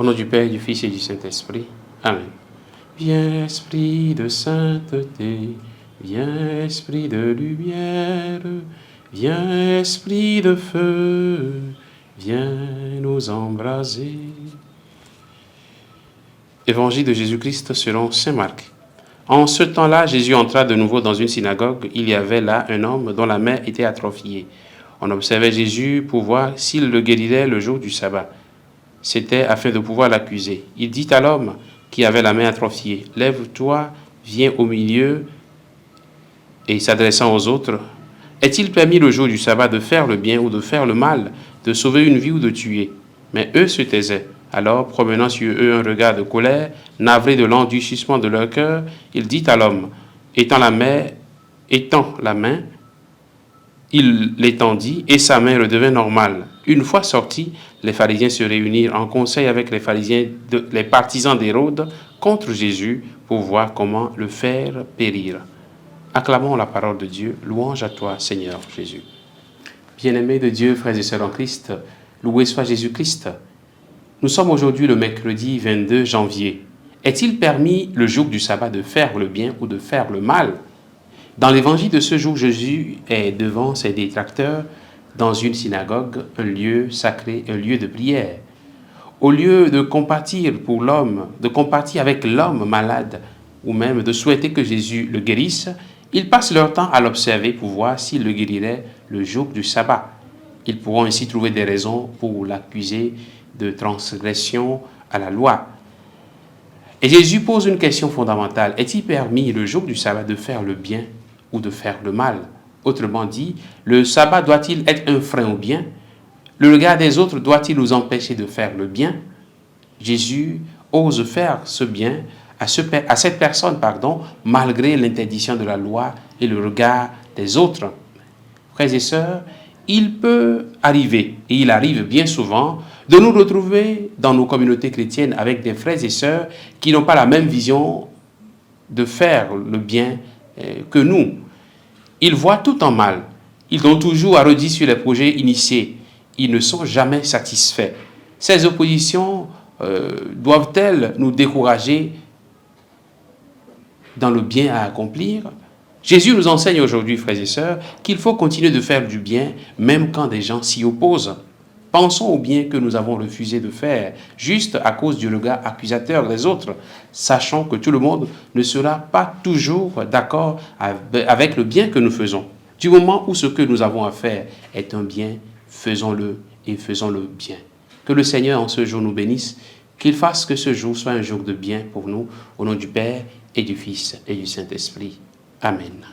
nom du Père, du Fils et du Saint-Esprit. Amen. Viens, Esprit de sainteté, viens, Esprit de lumière, viens, Esprit de feu, viens nous embraser. Évangile de Jésus-Christ selon saint Marc. En ce temps-là, Jésus entra de nouveau dans une synagogue. Il y avait là un homme dont la main était atrophiée. On observait Jésus pour voir s'il le guérirait le jour du sabbat. C'était afin de pouvoir l'accuser. Il dit à l'homme qui avait la main atrophiée, « Lève-toi, viens au milieu. » Et s'adressant aux autres, « Est-il permis le jour du sabbat de faire le bien ou de faire le mal, de sauver une vie ou de tuer ?» Mais eux se taisaient. Alors, promenant sur eux un regard de colère, navré de l'endurcissement de leur cœur, il dit à l'homme, étends la main, il l'étendit et sa main redevint normale. Une fois sortis, les pharisiens se réunirent en conseil avec les partisans d'Hérode contre Jésus pour voir comment le faire périr. Acclamons la parole de Dieu. Louange à toi, Seigneur Jésus. Bien-aimés de Dieu, frères et sœurs en Christ, loué soit Jésus-Christ. Nous sommes aujourd'hui le mercredi 22 janvier. Est-il permis le jour du sabbat de faire le bien ou de faire le mal? Dans l'évangile de ce jour, Jésus est devant ses détracteurs dans une synagogue, un lieu sacré, un lieu de prière. Au lieu de compatir pour l'homme, de compatir avec l'homme malade, ou même de souhaiter que Jésus le guérisse, ils passent leur temps à l'observer pour voir s'il le guérirait le jour du sabbat. Ils pourront ainsi trouver des raisons pour l'accuser de transgression à la loi. Et Jésus pose une question fondamentale. Est-il permis le jour du sabbat de faire le bien ou de faire le mal? Autrement dit, le sabbat doit-il être un frein au bien? Le regard des autres doit-il nous empêcher de faire le bien? Jésus ose faire ce bien à cette personne, malgré l'interdiction de la loi et le regard des autres. Frères et sœurs, il peut arriver, et il arrive bien souvent, de nous retrouver dans nos communautés chrétiennes avec des frères et sœurs qui n'ont pas la même vision de faire le bien que nous. Ils voient tout en mal. Ils ont toujours à redire sur les projets initiés. Ils ne sont jamais satisfaits. Ces oppositions doivent-elles nous décourager dans le bien à accomplir? Jésus nous enseigne aujourd'hui, frères et sœurs, qu'il faut continuer de faire du bien, même quand des gens s'y opposent. Pensons au bien que nous avons refusé de faire, juste à cause du regard accusateur des autres, sachant que tout le monde ne sera pas toujours d'accord avec le bien que nous faisons. Du moment où ce que nous avons à faire est un bien, faisons-le et faisons-le bien. Que le Seigneur en ce jour nous bénisse, qu'il fasse que ce jour soit un jour de bien pour nous, au nom du Père et du Fils et du Saint-Esprit. Amen.